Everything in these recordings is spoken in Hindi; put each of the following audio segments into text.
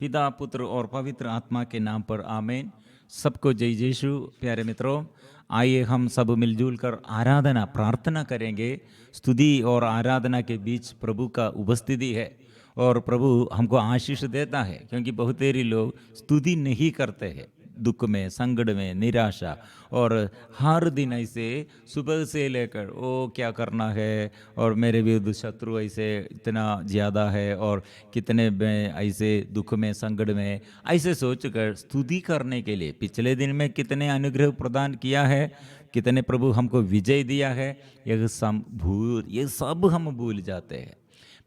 पिता पुत्र और पवित्र आत्मा के नाम पर आमीन। सबको जय यीशु। प्यारे मित्रों, आइए हम सब मिलजुल कर आराधना प्रार्थना करेंगे। स्तुति और आराधना के बीच प्रभु का उपस्थिति है और प्रभु हमको आशीष देता है, क्योंकि बहुत सारे लोग स्तुति नहीं करते हैं। दुख में, संकट में, निराशा, और हर दिन ऐसे सुबह से लेकर ओ क्या करना है, और मेरे विरुद्ध शत्रु ऐसे इतना ज़्यादा है, और कितने में ऐसे दुख में, संकट में, ऐसे सोचकर स्तुति करने के लिए पिछले दिन में कितने अनुग्रह प्रदान किया है, कितने प्रभु हमको विजय दिया है, ये सब हम भूल जाते हैं।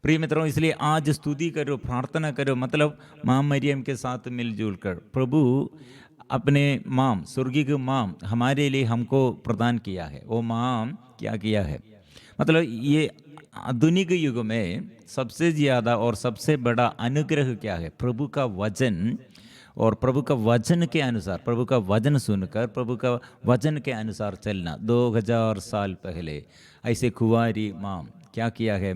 प्रिय मित्रों, इसलिए आज स्तुति करो, प्रार्थना करो, मतलब माँ मरियम के साथ मिलजुल कर प्रभु अपने माम, स्वर्गीय माम हमारे लिए हमको प्रदान किया है। वो माम क्या किया है, मतलब ये आधुनिक युग में सबसे ज़्यादा और सबसे बड़ा अनुग्रह क्या है? प्रभु का वचन, और प्रभु का वचन के अनुसार, प्रभु का वचन सुनकर, प्रभु का वचन के अनुसार चलना। 2000 साल पहले ऐसे कुंवारी माम क्या किया है,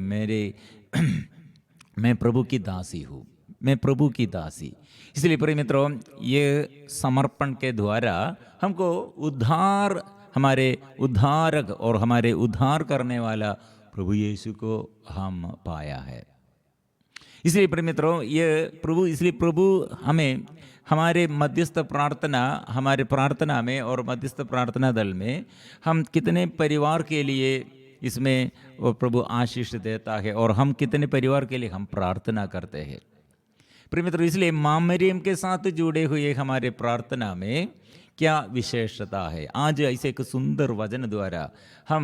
मैं प्रभु की दासी हूँ, मैं प्रभु की दासी। इसलिए प्रिय मित्रों, ये समर्पण के द्वारा हमको उद्धार, हमारे उद्धारक और हमारे उद्धार करने वाला प्रभु यीशु को हम पाया है। इसलिए प्रिय मित्रों, इसलिए प्रभु हमें हमारे मध्यस्थ प्रार्थना, हमारे प्रार्थना में और मध्यस्थ प्रार्थना दल में हम कितने परिवार के लिए इसमें वो प्रभु आशीष देता है, और हम कितने परिवार के लिए हम प्रार्थना करते हैं। प्रिय मित्रों, इसलिए माँ मरियम के साथ जुड़े हुए हमारे प्रार्थना में क्या विशेषता है। आज ऐसे एक सुंदर वचन द्वारा हम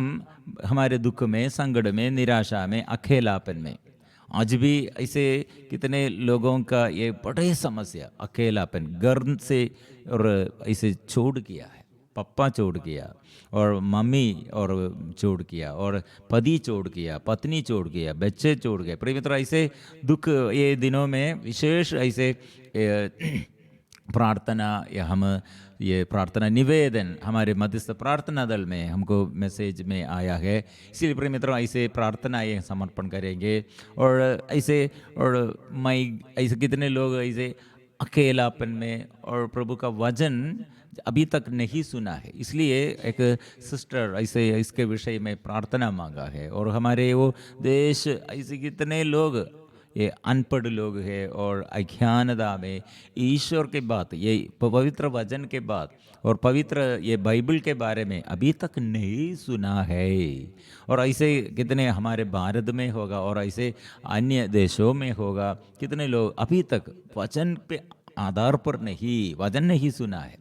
हमारे दुख में, संकट में, निराशा में, अकेलापन में, आज भी ऐसे कितने लोगों का ये बड़े समस्या, अकेलापन, घर से और ऐसे छोड़ किया है, पप्पा छोड़ किया, और मम्मी और छोड़ किया, और पति छोड़ किया, पत्नी छोड़ किया, बच्चे छोड़ गए। प्रिय मित्रों, ऐसे दुख ये दिनों में विशेष ऐसे प्रार्थना, या हम ये प्रार्थना निवेदन हमारे मध्यस्थ प्रार्थना दल में हमको मैसेज में आया है। इसीलिए प्रिय मित्रों, ऐसे प्रार्थना ये समर्पण करेंगे। और ऐसे कितने लोग ऐसे अकेलापन में और प्रभु का वचन अभी तक नहीं सुना है, इसलिए एक सिस्टर ऐसे इसके विषय में प्रार्थना मांगा है। और हमारे वो देश ऐसे कितने लोग ये अनपढ़ लोग हैं, और अज्ञानता में ईश्वर के बात, ये पवित्र वचन के बात और पवित्र ये बाइबल के बारे में अभी तक नहीं सुना है। और ऐसे कितने हमारे भारत में होगा, और ऐसे अन्य देशों में होगा, कितने लोग अभी तक वचन पे आधार पर वचन नहीं सुना है।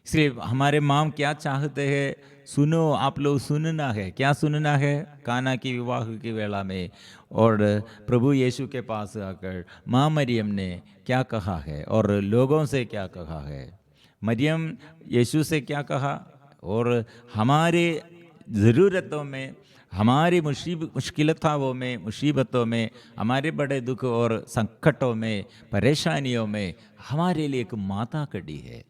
इसलिए हमारे माम क्या चाहते हैं, सुनो, आप लोग सुनना है। क्या सुनना है? काना की विवाह की वेला में और प्रभु यीशु के पास आकर माँ मरियम ने क्या कहा है, और लोगों से क्या कहा है। मरियम यीशु से क्या कहा, और हमारे ज़रूरतों में, हमारी मुश्किलों में, मुसीबतों में, हमारे बड़े दुख और संकटों में, परेशानियों में हमारे लिए एक माता खड़ी है,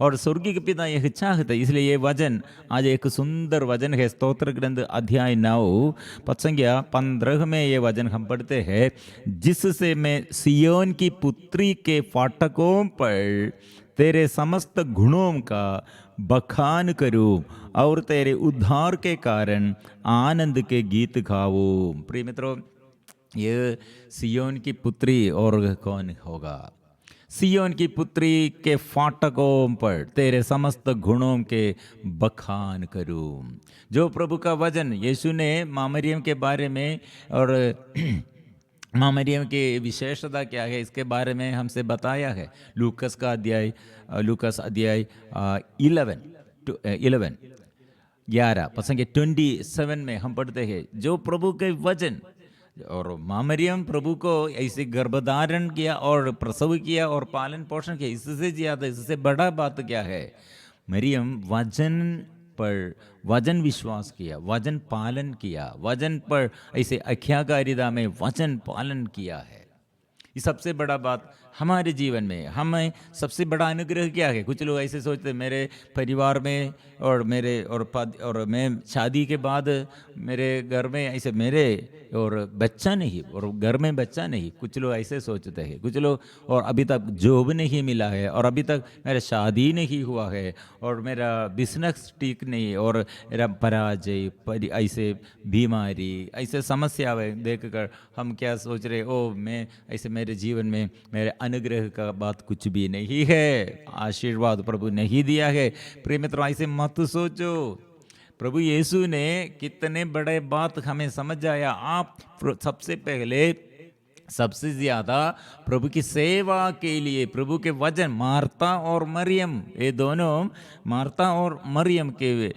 और स्वर्गीय पिता यह चाहते। इसलिए ये वचन आज एक सुंदर वचन है। स्तोत्र ग्रंथ अध्याय 9 पद संख्या 15 में ये वचन हम पढ़ते हैं, जिससे मैं सियोन की पुत्री के फाटकों पर तेरे समस्त गुणों का बखान करूं, और तेरे उद्धार के कारण आनंद के गीत गाऊं। प्रिय मित्रों, ये सियोन की पुत्री और कौन होगा? सियोन की पुत्री के फाटकों पर तेरे समस्त गुणों के बखान करूं। जो प्रभु का वचन यीशु ने माँ मरियम के बारे में, और माँ मरियम की विशेषता क्या है, इसके बारे में हमसे बताया है। लूकस अध्याय 11 पसंग 27 में हम पढ़ते हैं, जो प्रभु के वचन, और माँ मरियम प्रभु को ऐसे गर्भधारण किया और प्रसव किया और पालन पोषण किया। इससे ज़्यादा, इससे बड़ा बात क्या है? मरियम वचन पर वचन विश्वास किया, वचन पालन किया, वचन पर ऐसे आज्ञाकारिता में वचन पालन किया है। ये सबसे बड़ा बात हमारे जीवन में हमें सबसे बड़ा अनुग्रह क्या है? कुछ लोग ऐसे सोचते हैं मेरे परिवार में और मेरे और मैं शादी के बाद मेरे घर में ऐसे मेरे और बच्चा नहीं और घर में बच्चा नहीं, कुछ लोग ऐसे सोचते हैं। कुछ लोग और अभी तक जॉब नहीं मिला है और अभी तक मेरा शादी नहीं हुआ है और मेरा बिजनेस ठीक नहीं और मेरा पराजय ऐसे बीमारी ऐसे समस्याएं देखकर हम क्या सोच रहे, ओ मैं ऐसे मेरे जीवन में मेरे अनुग्रह का बात कुछ भी नहीं है, आशीर्वाद प्रभु नहीं दिया है। प्रिय मित्रों, ऐसे मत सोचो। प्रभु यीशु ने कितने बड़े बात हमें समझ आया। आप सबसे पहले सबसे ज्यादा प्रभु की सेवा के लिए प्रभु के वचन, मार्ता और मरियम, ये दोनों मार्ता और मरियम के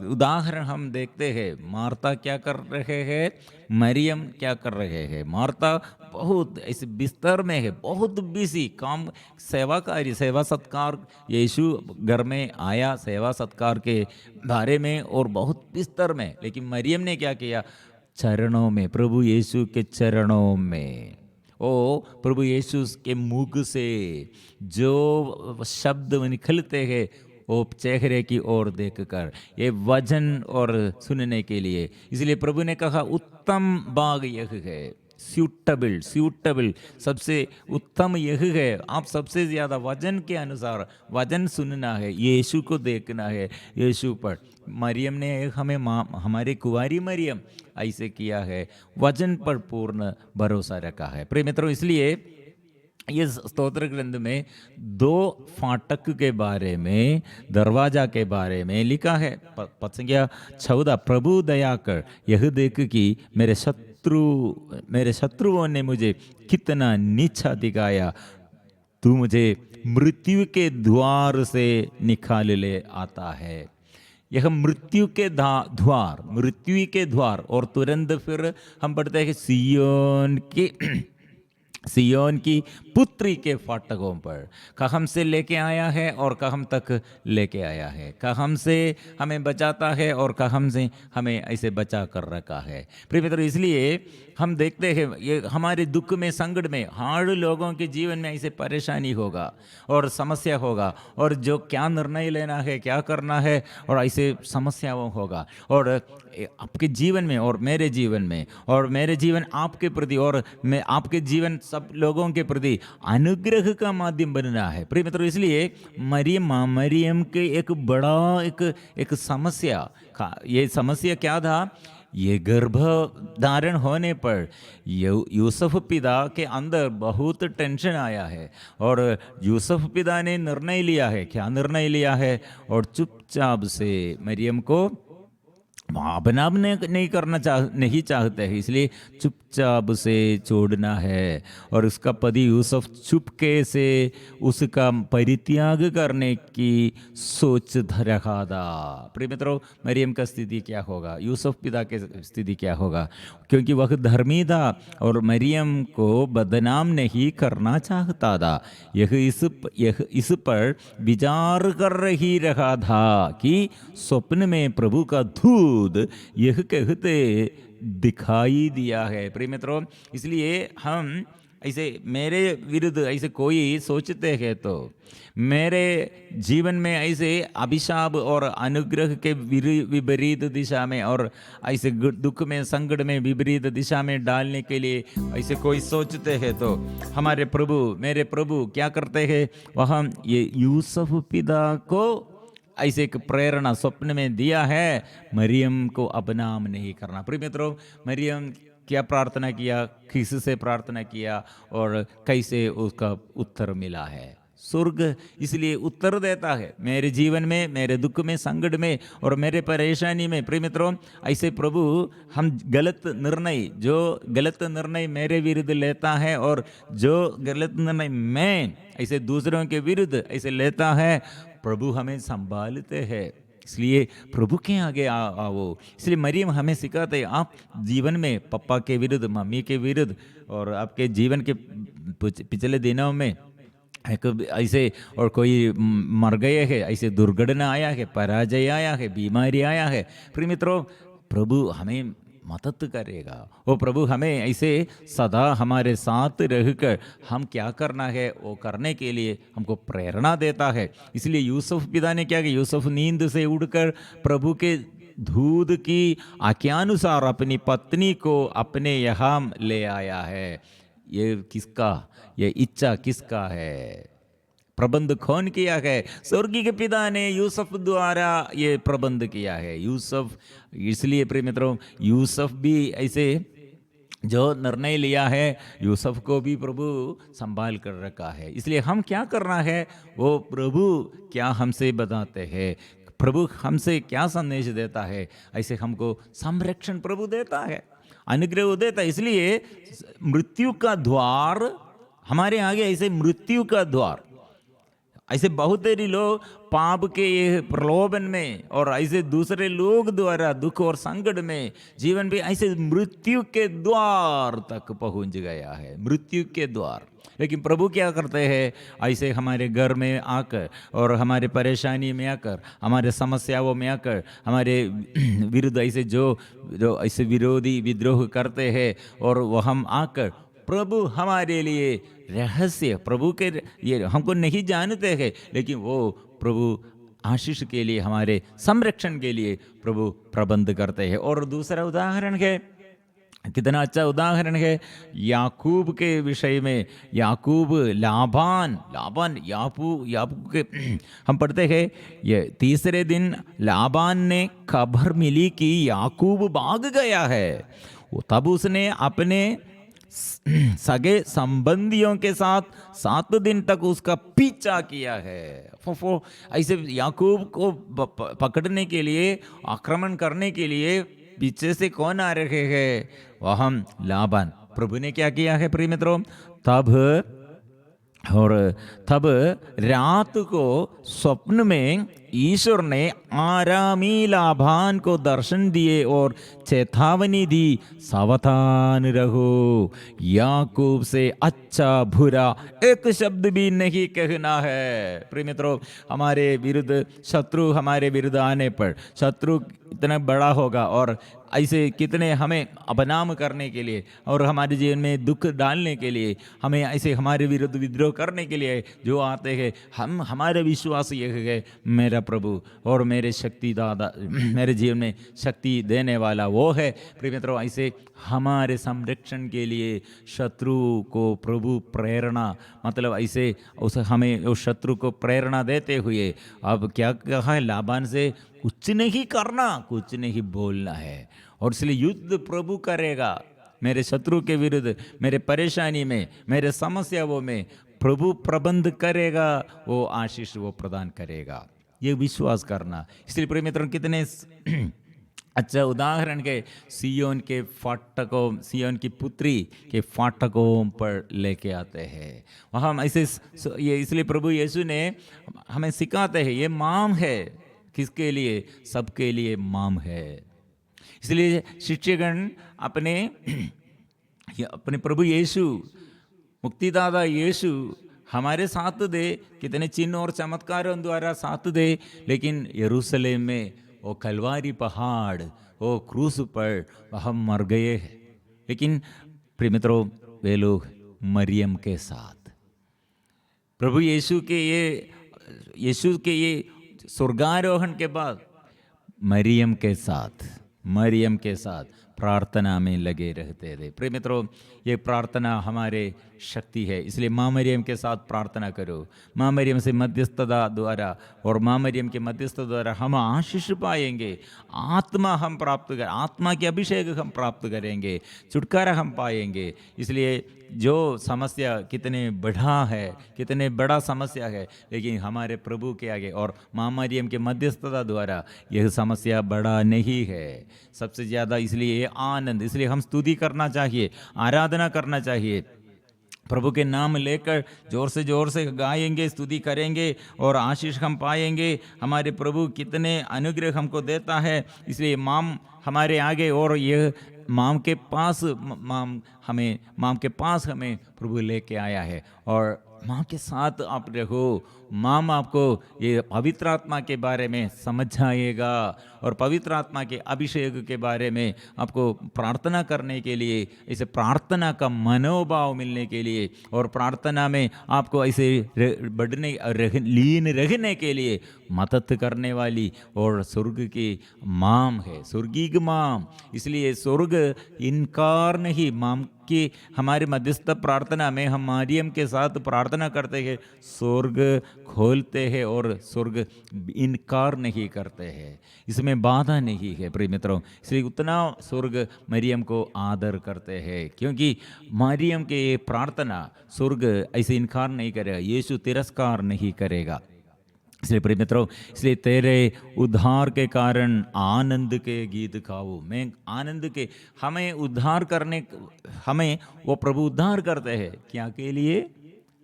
उदाहरण हम देखते हैं। मार्ता क्या कर रहे हैं, मरियम क्या कर रहे हैं। मार्ता बहुत इस बिस्तर में है, बहुत बिजी काम, सेवा कार्य, सेवा सत्कार, यीशु घर में आया सेवा सत्कार के बारे में और बहुत बिस्तर में। लेकिन मरियम ने क्या किया, चरणों में, प्रभु यीशु के चरणों में, ओ प्रभु यीशु के मुख से जो शब्द निकलते हैं वो चेहरे की ओर देखकर, ये वचन और सुनने के लिए। इसलिए प्रभु ने कहा उत्तम बाग यह है, सूटेबल सबसे उत्तम यह है। आप सबसे ज़्यादा वचन के अनुसार वचन सुनना है, यीशु को देखना है, यीशु पर। मरियम ने हमें हमारे कुंवारी मरियम ऐसे किया है, वचन पर पूर्ण भरोसा रखा है। प्रिय मित्रों, इसलिए ये स्तोत्र ग्रंथ में 2 फाटक के बारे में, दरवाजा के बारे में लिखा है। पद संख्या 14, प्रभु दया कर यह देख कि मेरे शत्रुओं ने मुझे कितना नीचा दिखाया, तू मुझे मृत्यु के द्वार से निकाल ले आता है। यह मृत्यु के द्वार और तुरंत फिर हम पढ़ते हैं सियोन की पुत्री के फाटकों पर कहम से लेके आया है और कहम तक लेके आया है। कहम से हमें बचाता है और कहम से हमें ऐसे बचा कर रखा है। प्रिय मित्रों, इसलिए हम देखते हैं ये हमारे दुख में, संकट में, हार्ड लोगों के जीवन में ऐसे परेशानी होगा और समस्या होगा और जो क्या निर्णय लेना है, क्या करना है, और ऐसे समस्याओं होगा। और आपके जीवन में और मेरे जीवन में और मेरे जीवन आपके प्रति और मैं आपके जीवन सब लोगों के प्रति अनुग्रह का माध्यम बनना है। प्रिय मित्रों, इसलिए मरियम के एक बड़ा एक समस्या, ये समस्या क्या था, ये गर्भ धारण होने पर यूसुफ पिता के अंदर बहुत टेंशन आया है और यूसुफ पिता ने निर्णय लिया है। क्या निर्णय लिया है, और चुपचाप से मरियम को अपना नहीं करना नहीं चाहते हैं, इसलिए चुपचाप से छोड़ना है। और उसका पति यूसुफ चुपके से उसका परित्याग करने की सोच रहा था। प्रिय मित्रों, मरियम का स्थिति क्या होगा, यूसुफ पिता के स्थिति क्या होगा, क्योंकि वह धर्मी था और मरियम को बदनाम नहीं करना चाहता था। यह इस पर विचार कर रही रहा था कि स्वप्न में प्रभु का दूत यह कहते दिखाई दिया है। प्रिय मित्रों, इसलिए हम ऐसे मेरे विरुद्ध ऐसे कोई सोचते हैं तो मेरे जीवन में ऐसे अभिशाप और अनुग्रह के विपरीत दिशा में और ऐसे दुख में, संकट में विपरीत दिशा में डालने के लिए ऐसे कोई सोचते हैं तो हमारे प्रभु, मेरे प्रभु क्या करते हैं, वह ये यूसुफ पिता को ऐसे एक प्रेरणा स्वप्न में दिया है, मरियम को अपनाम नहीं करना। प्रिय मित्रों, मरियम क्या प्रार्थना किया, किससे प्रार्थना किया और कैसे उसका उत्तर मिला है, स्वर्ग इसलिए उत्तर देता है मेरे जीवन में, मेरे दुख में, संकट में और मेरे परेशानी में। प्रिय मित्रों, ऐसे प्रभु हम जो गलत निर्णय मेरे विरुद्ध लेता है और जो गलत निर्णय मैं ऐसे दूसरों के विरुद्ध ऐसे लेता है, प्रभु हमें संभालते हैं। इसलिए प्रभु के आगे आओ। इसलिए मरियम हमें सिखाते हैं, आप जीवन में पापा के विरुद्ध, मम्मी के विरुद्ध और आपके जीवन के पिछले दिनों में ऐसे और कोई मर गए हैं, ऐसे दुर्घटना आया है, पराजय आया है, बीमारी आया है। प्रिय मित्रों, प्रभु हमें मदद करेगा। वो प्रभु हमें ऐसे सदा हमारे साथ रहकर हम क्या करना है वो करने के लिए हमको प्रेरणा देता है। इसलिए यूसुफ पिता ने क्या किया, यूसुफ नींद से उठकर प्रभु के दूध की आज्ञानुसार अपनी पत्नी को अपने यहाँ ले आया है। ये किसका, ये इच्छा किसका है, प्रबंध कौन किया है? स्वर्गीय के पिता ने यूसुफ द्वारा ये प्रबंध किया है। यूसुफ, इसलिए प्रिय मित्रों, यूसुफ भी ऐसे जो निर्णय लिया है, यूसुफ को भी प्रभु संभाल कर रखा है। इसलिए हम क्या करना है वो प्रभु क्या हमसे बताते हैं, प्रभु हमसे क्या संदेश देता है, ऐसे हमको संरक्षण प्रभु देता है, अनुग्रह देता है। इसलिए मृत्यु का द्वार हमारे आगे, ऐसे मृत्यु का द्वार, ऐसे बहुत देरी लोग पाप के ये प्रलोभन में और ऐसे दूसरे लोग द्वारा दुख और संकट में जीवन भी ऐसे मृत्यु के द्वार तक पहुंच गया है, मृत्यु के द्वार। लेकिन प्रभु क्या करते हैं, ऐसे हमारे घर में आकर और हमारे परेशानी में आकर, हमारे समस्याओं में आकर, हमारे विरुद्ध ऐसे जो जो ऐसे विरोधी विद्रोह करते हैं, और वो हम आकर प्रभु हमारे लिए रहस्य, प्रभु के ये हमको नहीं जानते हैं, लेकिन वो प्रभु आशीष के लिए, हमारे संरक्षण के लिए प्रभु प्रबंध करते हैं। और दूसरा उदाहरण है, कितना अच्छा उदाहरण है याकूब के विषय में। याकूब लाबान याकूब के हम पढ़ते हैं, ये तीसरे दिन लाबान ने खबर मिली कि याकूब भाग गया है। तब उसने अपने सगे संबंधियों के साथ 7 दिन तक उसका पीछा किया है। ऐसे याकूब को पकड़ने के लिए, आक्रमण करने के लिए पीछे से कौन आ रहे हैं, वह लाबान। प्रभु ने क्या किया है प्रिय मित्रों, तब रात को स्वप्न में ईश्वर ने आरामी लाबान को दर्शन दिए और चेतावनी दी, सावधान रहो, याकूब से अच्छा बुरा एक शब्द भी नहीं कहना है। प्रिय मित्रों, हमारे विरुद्ध शत्रु, हमारे विरुद्ध आने पर शत्रु इतना बड़ा होगा और ऐसे कितने हमें बदनाम करने के लिए और हमारे जीवन में दुख डालने के लिए, हमें ऐसे हमारे विरुद्ध विद्रोह करने के लिए जो आते हैं, हमारे विश्वास ये है मेरा प्रभु और मेरे शक्ति दादा, मेरे जीवन में शक्ति देने वाला वो है। प्रिय मित्रों, ऐसे हमारे संरक्षण के लिए शत्रु को प्रभु प्रेरणा, मतलब ऐसे उस हमें उस शत्रु को प्रेरणा देते हुए अब क्या कहा है लाबान से, कुछ नहीं करना, कुछ नहीं बोलना है। और इसलिए युद्ध प्रभु करेगा मेरे शत्रु के विरुद्ध, मेरे परेशानी में, मेरे समस्याओं में प्रभु प्रबंध करेगा, वो आशीष वो प्रदान करेगा, ये विश्वास करना। इसलिए प्रिय मित्रों, कितने अच्छा उदाहरण के सियोन के फाटकों, सियोन की पुत्री के फाटकों पर लेके आते हैं। वहाँ हम ऐसे ये इसलिए प्रभु यीशु ने हमें सिखाते हैं, ये माम है, किसके लिए, सबके लिए माम है। इसलिए शिष्यगण अपने प्रभु यीशु, मुक्तिदाता यीशु हमारे साथ दे, कितने चिन्ह और चमत्कारों द्वारा साथ दे, लेकिन यरूशलेम में वो कलवारी पहाड़, वो क्रूस पर हम मर गए हैं। लेकिन प्रिय मित्रों, वे लोग मरियम के साथ, प्रभु यीशु के ये स्वर्गारोहण के बाद मरियम के साथ प्रार्थना में लगे रहते थे। प्रिय मित्रों, ये प्रार्थना हमारे शक्ति है, इसलिए माँ मरियम के साथ प्रार्थना करो। माँ मरियम से मध्यस्थता द्वारा और माँ मरियम के मध्यस्थ द्वारा हम आशीष पाएंगे, आत्मा हम प्राप्त कर, आत्मा के अभिषेक हम प्राप्त करेंगे, छुटकारा हम पाएंगे। इसलिए जो समस्या कितने बड़ा समस्या है, लेकिन हमारे प्रभु के आगे और माँ मरियम के मध्यस्थता द्वारा यह समस्या बड़ा नहीं है। सबसे ज़्यादा इसलिए आनंद, इसलिए हम स्तुति करना चाहिए, आराधना करना चाहिए, प्रभु के नाम लेकर जोर से गाएंगे, स्तुति करेंगे और आशीष हम पाएंगे। हमारे प्रभु कितने अनुग्रह हमको देता है। इसलिए माम हमारे आगे और यह माम के पास हमें प्रभु लेके आया है। और माँ के साथ आप रहो। माँ आपको ये पवित्र आत्मा के बारे में समझाएगा और पवित्र आत्मा के अभिषेक के बारे में आपको प्रार्थना करने के लिए, इसे प्रार्थना का मनोभाव मिलने के लिए और प्रार्थना में आपको ऐसे बढ़ने लीन रहने के लिए मदद करने वाली और स्वर्ग की माँ है, स्वर्गीय माँ। इसलिए स्वर्ग इनकार नहीं, माँ की हमारे मध्यस्थ प्रार्थना में हम मरियम के साथ प्रार्थना करते हैं, स्वर्ग खोलते हैं और स्वर्ग इनकार नहीं करते हैं, इसमें बाधा नहीं है प्रिय मित्रों। इसलिए उतना स्वर्ग मरियम को आदर करते हैं, क्योंकि मरियम के ये प्रार्थना स्वर्ग ऐसे इनकार नहीं करेगा, यीशु तिरस्कार नहीं करेगा। इसलिए प्रिय मित्रों, इसलिए तेरे उद्धार के कारण आनंद के गीत गाओ। मैं आनंद के, हमें उद्धार करने, हमें वो प्रभु उद्धार करते हैं क्या के लिए?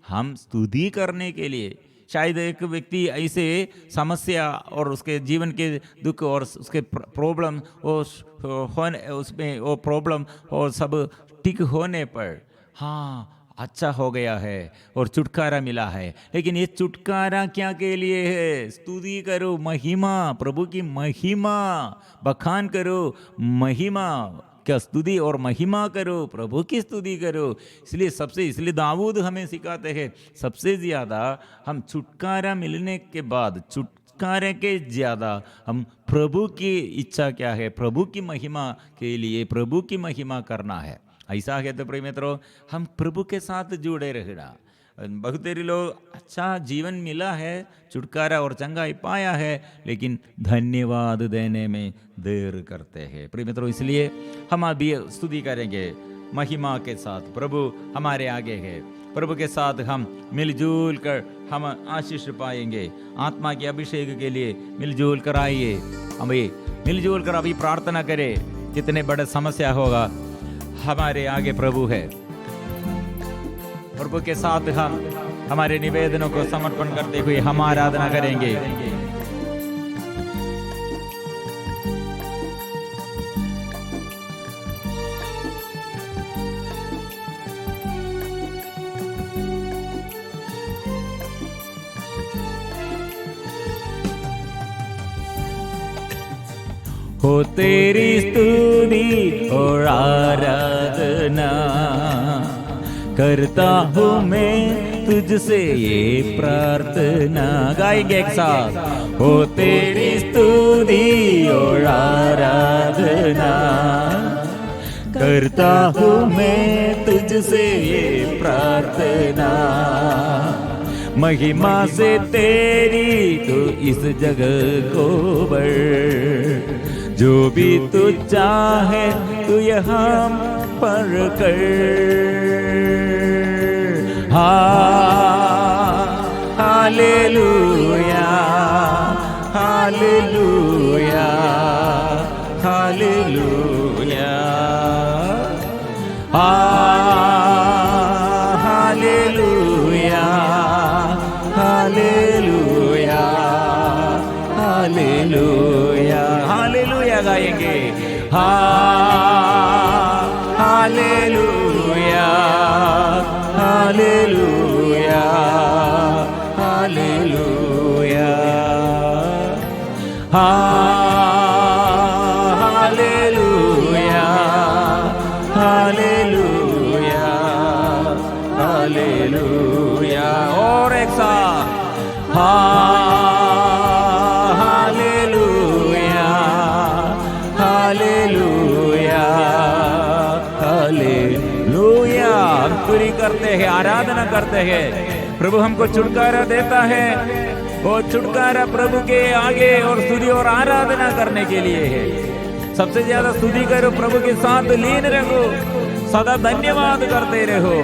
हम स्तुति करने के लिए। शायद एक व्यक्ति ऐसे समस्या और उसके जीवन के दुख और उसके प्रॉब्लम उसमें वो प्रॉब्लम और सब ठीक होने पर हाँ अच्छा हो गया है और छुटकारा मिला है, लेकिन ये छुटकारा क्या के लिए है? स्तुति करो, महिमा, प्रभु की महिमा बखान करो, महिमा क्या स्तुति और महिमा करो, प्रभु की स्तुति करो। इसलिए दाऊद हमें सिखाते हैं, सबसे ज़्यादा हम छुटकारा मिलने के बाद, छुटकारे के ज़्यादा हम प्रभु की इच्छा क्या है? प्रभु की महिमा के लिए प्रभु की महिमा करना है। ऐसा है तो प्रिय मित्रों, हम प्रभु के साथ जुड़े रहना। बहुत देरी लोग अच्छा जीवन मिला है, छुटकारा और चंगाई पाया है, लेकिन धन्यवाद देने में देर करते हैं प्रिय मित्रों। इसलिए हम अभी स्तुति करेंगे महिमा के साथ। प्रभु हमारे आगे है, प्रभु के साथ हम मिलजुल कर हम आशीष पाएंगे। आत्मा के अभिषेक के लिए मिलजुल कर आइए, हमें मिलजुल कर अभी प्रार्थना करें। कितने बड़े समस्या होगा, हमारे आगे प्रभु है। प्रभु के साथ हम हमारे निवेदनों को समर्पण करते हुए हम आराधना करेंगे। हो तेरी स्तुति और आराधना करता हूँ मैं तुझसे ये प्रार्थना। गाएंगे एक साथ। हो तेरी स्तुति और आराधना करता हूँ मैं तुझसे ये प्रार्थना। महिमा से तेरी तो इस जगह को बढ़, जो भी तू चाहे तू यहाँ पर कर। Hallelujah hallelujah hallelujah hallelujah hallelujah hallelujah hallelujah गाएंगे। Hallelujah hallelujah hallelujah hallelujah hallelujah hallelujah. और एक साथ हालेलुया हालेलुया हालेलुया। हम पूरी करते हैं, आराधना करते हैं। प्रभु हमको छुटकारा देता है, वो छुटकारा प्रभु के आगे और स्तुति और आराधना करने के लिए है। सबसे ज्यादा स्तुति करो, प्रभु के साथ लीन रहो, सदा धन्यवाद करते रहो।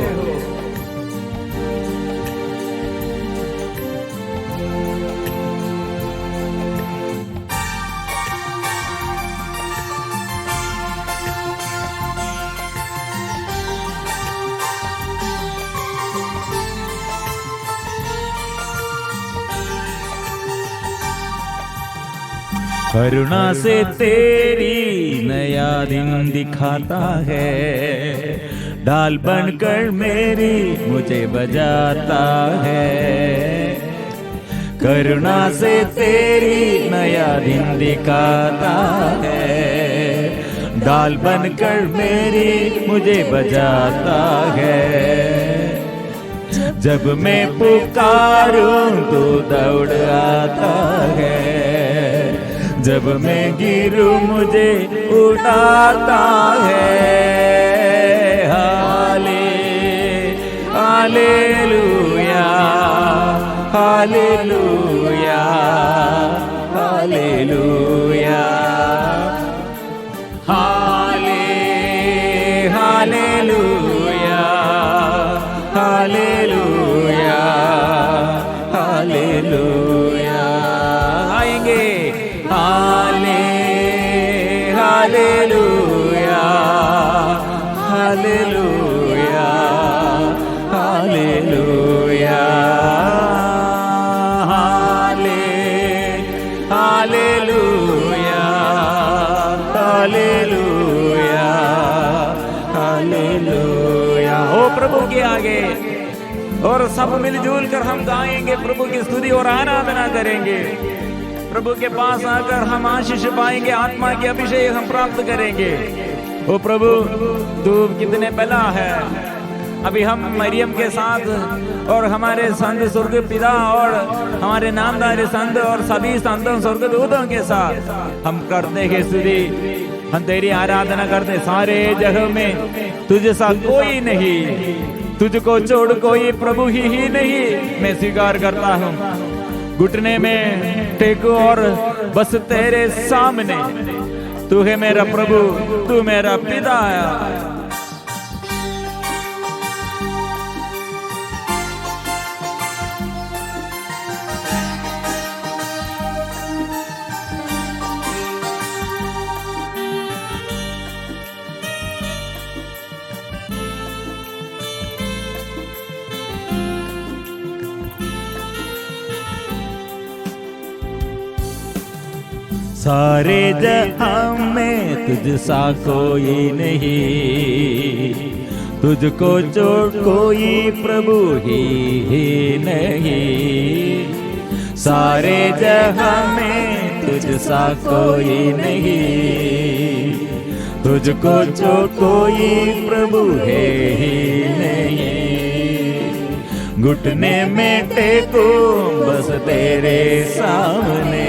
करुणा से तेरी नया दिन दिखाता है, ढाल बनकर मेरी मुझे बजाता है, करुणा से तेरी नया दिन दिखाता है। ढाल बनकर मेरी मुझे बजाता है, जब मैं पुकारूं तो दौड़ आता है, जब मैं गिरूं मुझे उठाता है। Hallelujah, hallelujah, hallelujah, hallelujah, hallelujah, hallelujah. आएंगे hallelujah, hallelujah, hallelujah, hallelujah, hallelujah, hallelujah. हो प्रभु के आगे और सब मिलजुल कर हम गाएंगे, प्रभु की स्तुति और आराधना करेंगे। प्रभु के पास आकर हम आशीष पाएंगे, आत्मा के अभिषेक हम प्राप्त करेंगे। ओ प्रभु, तू कितने भला है। अभी हम मरियम के साथ और हमारे संत स्वर्ग पिता और हमारे नामधारी संत और सभी संतों स्वर्गदूतों के साथ हम करते हैं स्तुति, हम तेरी आराधना करते। सारे जगह में तुझसा कोई नहीं, तुझको छोड़ कोई प्रभु ही नहीं। मैं स्वीकार करता हूँ, घुटने में टेको और बस तेरे सामने, तू है मेरा प्रभु, तू मेरा पिता है। सारे जहां में तुझसा कोई नहीं, तुझको छोड़ कोई प्रभु ही नहीं। सारे जहां में तुझसा कोई नहीं, तुझको छोड़ कोई प्रभु है ही नहीं। घुटने में टेको बस तेरे सामने,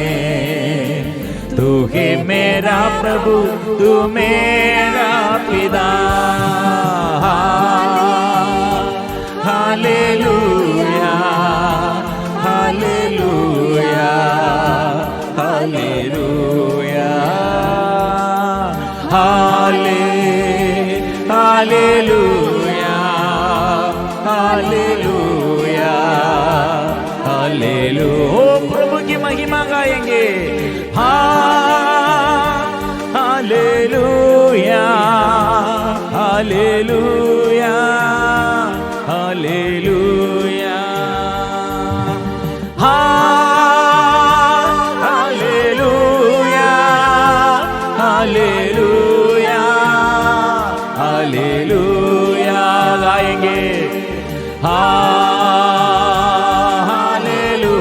तू है मेरा प्रभु, तू मेरा पिता। Hallelujah, hallelujah, hallelujah, hallelujah, hallelujah, hallelujah. ओ प्रभु की महिमा गाएंगे। Hallelujah, hallelujah, hallelujah, hallelujah, hallelujah, hallelujah गाएंगे। Hallelujah,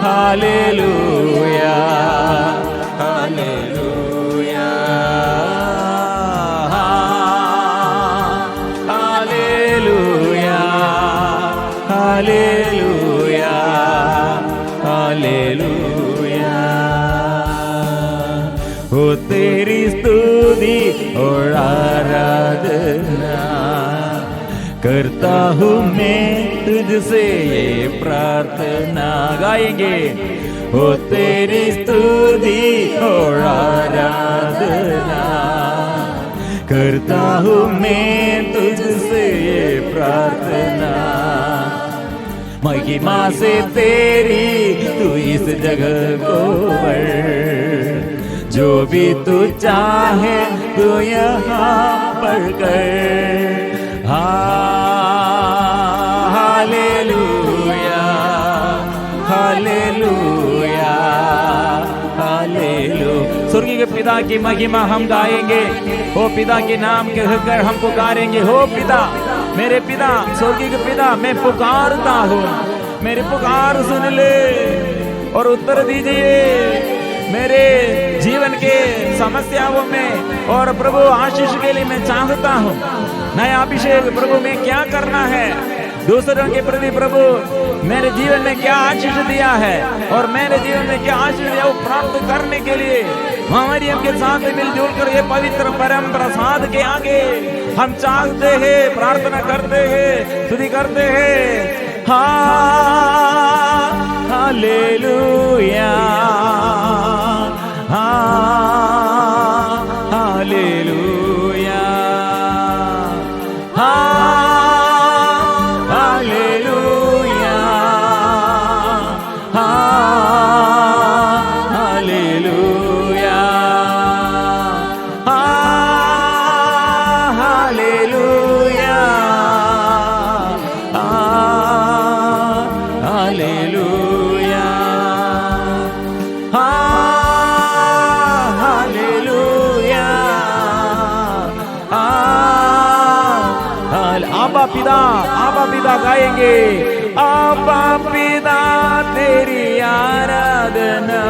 hallelujah, hallelujah, hallelujah, hallelujah, hallelujah. हो तेरी स्तुति और आराधना करता हूँ मैं तुझसे ये प्रार्थना गाएंगे। हो तेरी स्तुति और आराधना करता हूँ मैं तुझसे ये प्रार्थना। महिमा से तेरी तू इस जगह को भर, जो भी तू चाहे तू यहाँ पर कर। Hallelujah, hallelujah, hallelujah. स्वर्गीय के पिता की महिमा हम गाएंगे। ओ पिता के नाम कहकर हम पुकारेंगे, हो पिता, मेरे पिता, स्वर्गीय पिता, मैं पुकारता हूँ, मेरी पुकार सुन ले और उत्तर दीजिए मेरे जीवन के समस्याओं में। और प्रभु आशीष के लिए मैं चाहता हूँ नया अभिषेक। प्रभु में क्या करना है दूसरों के प्रति, प्रभु मेरे जीवन में क्या आशीष दिया है और मेरे जीवन में क्या आशीष दिया, वो प्राप्त करने के लिए मरियम के साथ मिलजुल कर ये पवित्र परम प्रसाद के आगे हम चाहते हैं, प्रार्थना करते हैं, स्तुति करते हैं। Hallelujah, hallelujah, hallelujah, hallelujah, hallelujah, hallelujah, आबा पिता, आबा पिता गाएंगे। आबा पिता तेरी आराधना,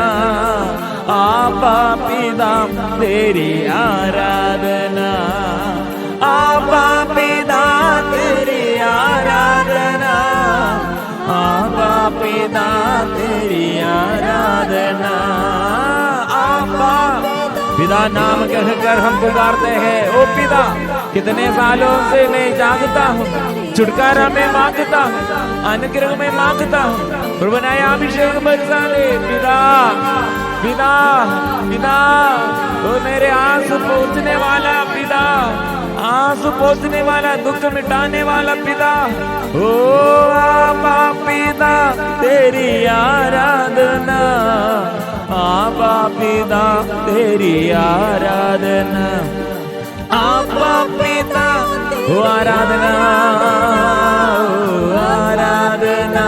आबा पिता तेरी आराधना, आबा पिता तेरी आराधना, आबा पिता तेरी आराधना। आबा पिता नाम कहकर हम पुकारते हैं। ओ पिता, कितने सालों से मैं जागता हूँ, छुटकारा में मांगता हूँ, अनुग्रह में मांगता हूँ, प्रभु नया अभिषेक बरसा दे। पिता, पिता, पिता, वो मेरे आंसू पोंछने वाला पिता, आंसू पोंछने वाला, दुख मिटाने वाला पिता। ओ आबा पिता तेरी आराधना, आबा पिता तेरी आराधना, आबा पिता ओ आराधना, ओ आराधना,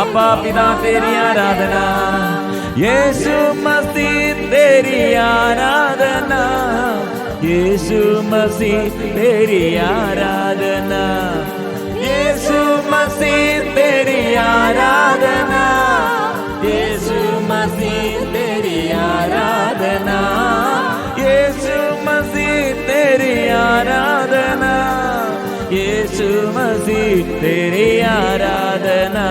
आबा पिता तेरी आराधना, यीशु मसीह तेरी आराधना, यीशु मसीह तेरी आराधना, यीशु मसीह तेरी आराधना, यीशु मसीह तेरी आराधना, यीशु मसीह तेरी आराधना, यीशु मसीह तेरी आराधना,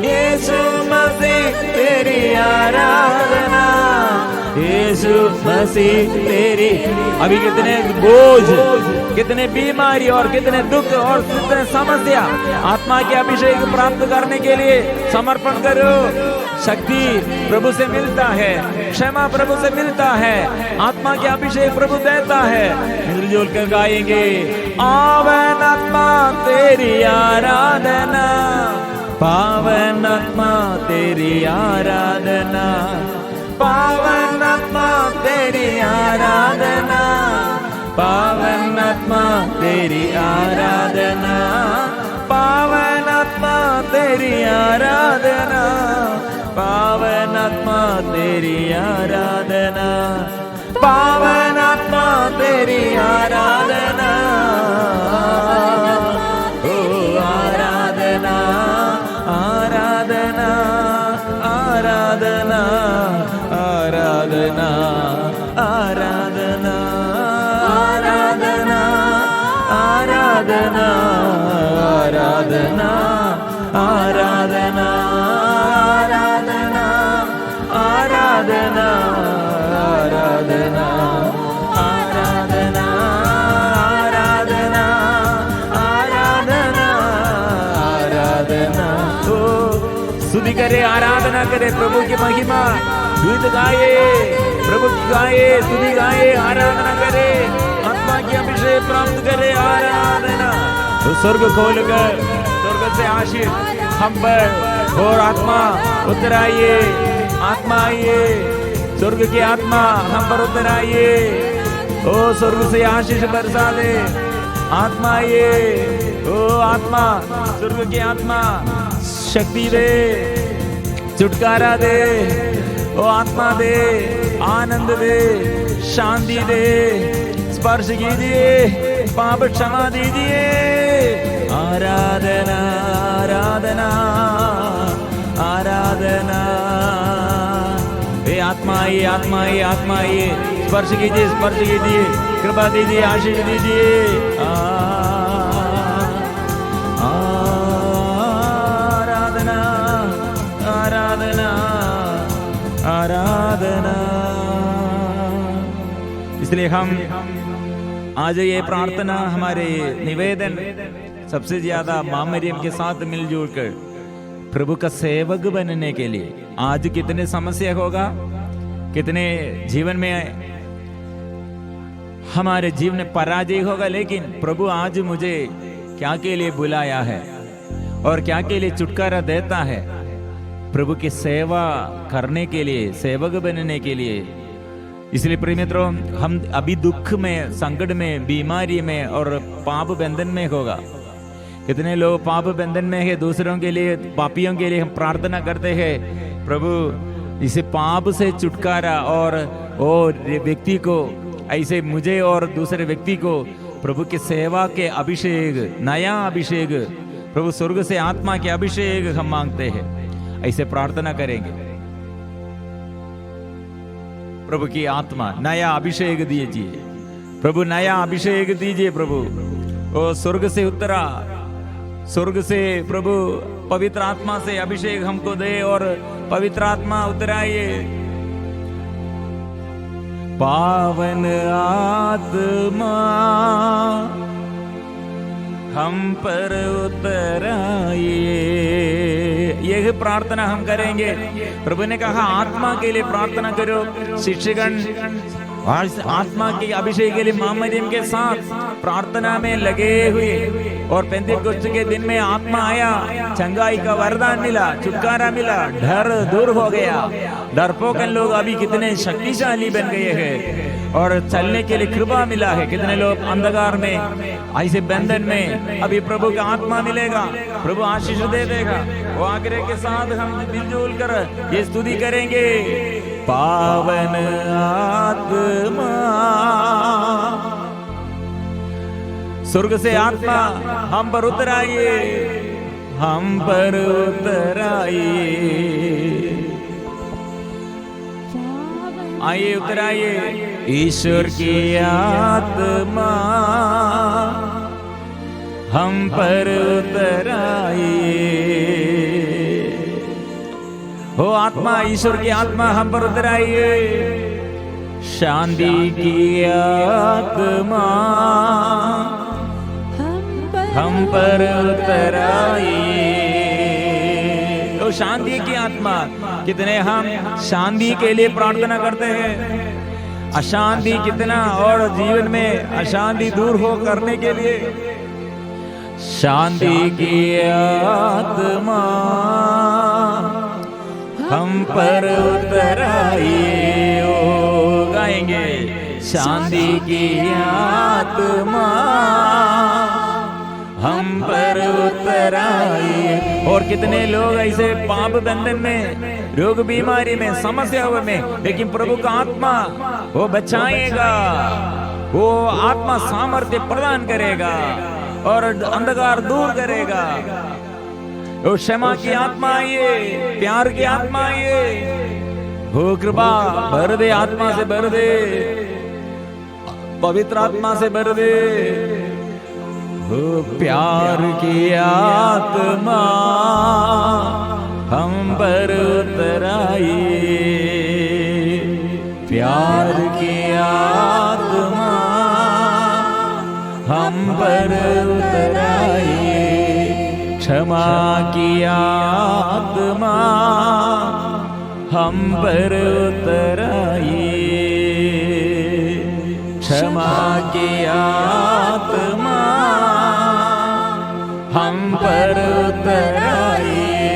यीशु मसीह तेरी आराधना, यीशु मसीह तेरी। अभी कितने बोझ, कितने बीमारी और कितने दुख और कितने समस्या आत्मा के अभिषेक प्राप्त करने के लिए समर्पण करो। शक्ति प्रभु से मिलता है, क्षमा प्रभु से मिलता है, आत्मा के अभिषेक प्रभु देता है। मिलजुल कर गाएंगे। पावन आत्मा तेरी आराधना, पावन आत्मा तेरी आराधना, पावन आत्मा तेरी आराधना, पावन आत्मा तेरी आराधना, पावन आत्मा तेरी आराधना, पावन आत्मा तेरी आराधना, पावन आत्मा तेरी आराधना, ओ आराधना, आराधना, आराधना, आराधना, आराधना, आराधना, आराधना, आराधना, आराधना, आराधना, आराधना, आराधना, आराधना, आराधना, आराधना। तो स्तुति करे, आराधना करे, प्रभु की महिमा गीत गाए, प्रभु की गाए, स्तुति गाए, आराधना करे, आत्मा की अभिषेक प्राप्त करे, आराधना। तो स्वर्ग खोल कर स्वर्ग से आशीष हम पर और आत्मा उतर आइए, आत्मा आइए, स्वर्ग की आत्मा हम पर उतर आइए। ओ स्वर्ग से आशीष बरसा दे, आत्मा आइए, ओ आत्मा, स्वर्ग की आत्मा शक्ति दे, छुटकारा दे, ओ आत्मा दे, आनंद दे, शांति दे, स्पर्श कीजिए, पाप क्षमा दीजिए। आराधना आराधना आराधना। हे आत्मा आइए, आत्मा आइए, आत्मा आइए, स्पर्श कीजिए, स्पर्श कीजिए, कृपा दीजिए, आशीष दीजिए। आराधना आराधना आराधना। इसलिए हम आज ये प्रार्थना, हमारे निवेदन सबसे ज्यादा मां मरियम के साथ मिलजुल कर प्रभु का सेवक बनने के लिए। आज कितने समस्या होगा, कितने जीवन में हमारे जीवन में पराजय होगा, लेकिन प्रभु आज मुझे क्या के लिए बुलाया है और क्या के लिए छुटकारा देता है? प्रभु की सेवा करने के लिए, सेवक बनने के लिए। इसलिए प्रिय मित्रों, हम अभी दुख में, संकट में, बीमारी में और पाप बंधन में होगा। कितने लोग पाप बंधन में है, दूसरों के लिए, पापियों के लिए हम प्रार्थना करते हैं, प्रभु इसे पाप से छुटकारा, और व्यक्ति को ऐसे, मुझे और दूसरे व्यक्ति को प्रभु के सेवा के अभिषेक, नया अभिषेक, प्रभु स्वर्ग से आत्मा के अभिषेक हम मांगते हैं। ऐसे प्रार्थना करेंगे, प्रभु की आत्मा नया अभिषेक दीजिए, प्रभु नया अभिषेक दीजिए। प्रभु ओ स्वर्ग से उतरा, स्वर्ग से प्रभु पवित्र आत्मा से अभिषेक हमको दे, और पवित्र आत्मा उतराइए। पावन आत्मा हम पर उतराइए। यह प्रार्थना हम करेंगे। प्रभु ने कहा आत्मा के लिए प्रार्थना करो। शिष्यगण आत्मा के अभिषेक के लिए मां मरियम के साथ प्रार्थना में लगे हुए, और पेंतेकोस्त के दिन में आत्मा आया, चंगाई का वरदान मिला, छुटकारा मिला, डर दूर हो गया। डरपोकन लोग अभी कितने शक्तिशाली बन गए हैं, और चलने के लिए कृपा मिला है। कितने लोग अंधकार में, ऐसे बंधन में, अभी प्रभु का आत्मा मिलेगा, प्रभु आशीष दे देगा। वो आग्रह के साथ हम मिलजुल कर ये स्तुति करेंगे। पावन आत्मा, स्वर्ग से आत्मा हम पर उतर आइए, हम पर उतर आइए। आइए, उतर आइए। ईश्वर की आत्मा हम पर उतर आइए। हो आत्मा, ईश्वर की आत्मा हम पर उतर आइए। शांति की आत्मा हम पर उतर आइए। तो शांति की आत्मा, कितने हम शांति के लिए प्रार्थना करते हैं, अशांति कितना, और जीवन में अशांति दूर हो करने के लिए शांति की आत्मा हम पर उतर आइए। ओ गाएंगे, शांति की आत्मा हम पर उतर आइए। और कितने लोग ऐसे पाप बंधन में, रोग बीमारी में, समस्या में, लेकिन प्रभु का आत्मा वो बचाएगा, वो आत्मा सामर्थ्य प्रदान करेगा और अंधकार दूर करेगा। वो क्षमा की आत्मा आइए, प्यार की आत्मा आइए, हो कृपा भर दे, आत्मा से भर दे, पवित्र आत्मा से भर दे। हो प्यार की आत्मा हम पर उतर आइए। प्यार की आत्मा हम पर उतर आइए। क्षमा की आत्मा हम पर उतर आइए। क्षमा की आत्मा हम पर उतर आइए।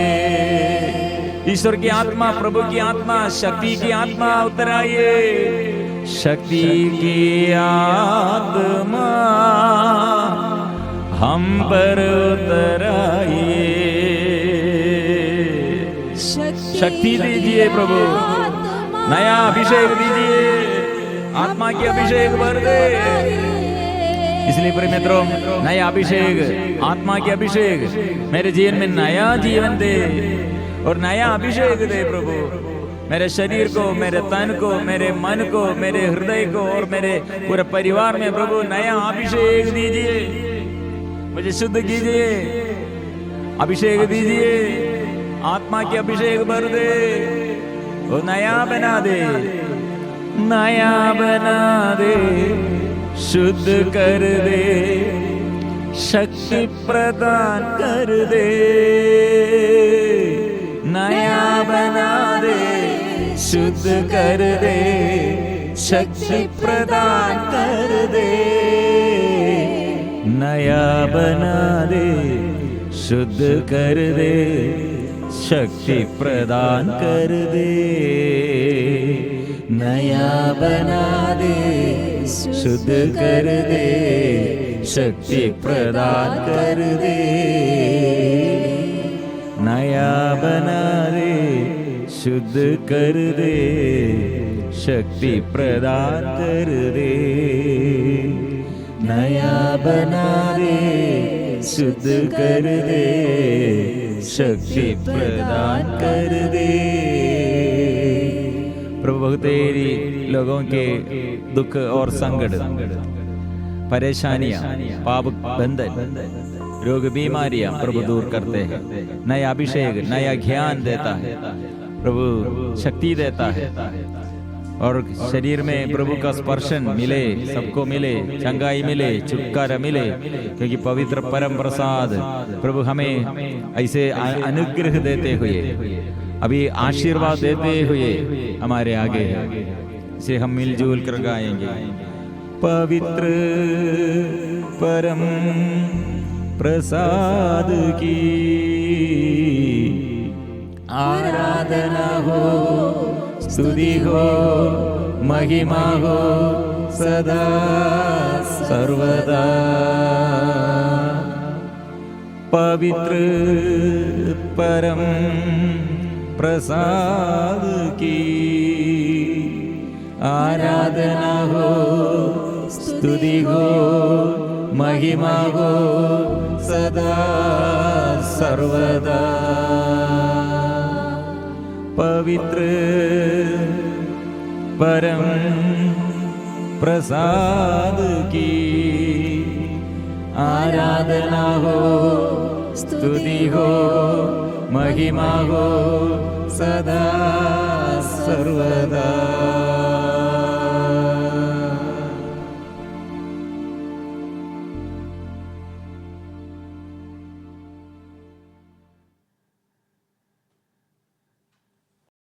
ईश्वर की आत्मा, प्रभु की आत्मा, शक्ति की आत्मा उतर आइए। शक्ति की आत्मा हम पर उतर आइए। शक्ति दीजिए प्रभु, नया अभिषेक दीजिए, आत्मा की अभिषेक भर दे। इसलिए प्रिय मित्रों, नया अभिषेक, आत्मा की अभिषेक मेरे जीवन में नया जीवन दे और नया अभिषेक दे प्रभु। मेरे शरीर को, मेरे तन को, मेरे मन को, मेरे हृदय को और मेरे पूरे परिवार में प्रभु नया अभिषेक दीजिए। मुझे शुद्ध कीजिए, अभिषेक दीजिए, आत्मा की अभिषेक भर दे और नया बना दे, नया बना दे, शुद्ध कर दे, शक्ति प्रदान कर दे, नया बना दे, शुद्ध कर दे, शक्ति प्रदान कर दे, नया बना दे, शुद्ध कर दे, शक्ति प्रदान कर दे, नया बना दे, शुद्ध कर दे, शक्ति प्रदान कर दे, नया बना दे, शुद्ध कर दे, शक्ति प्रदान कर दे, नया बना दे, शुद्ध कर दे, शक्ति प्रदान कर दे। प्रभु बहुतेरी लोगों के दुख और संकट, परेशानियां, पाप बंधन, रोग बीमारियां प्रभु दूर करते हैं। नया अभिषेक, नया ज्ञान देता है प्रभु, शक्ति देता है और शरीर में प्रभु का स्पर्शन मिले, सबको मिले, चंगाई मिले, छुटकारा मिले, क्योंकि पवित्र परम प्रसाद प्रभु हमें ऐसे अनुग्रह देते हुए, अभी आशीर्वाद देते हुए हमारे आगे है। इसे हम मिलजुल कर गाएंगे। पवित्र परम प्रसाद की आराधना हो, स्तुति हो, महिमा हो सदा सर्वदा। पवित्र परम प्रसाद की आराधना हो, स्तुति हो, महिमा हो सदा सर्वदा। पवित्र परम प्रसाद की आराधना हो, स्तुति हो, महिमा हो सदा सर्वदा।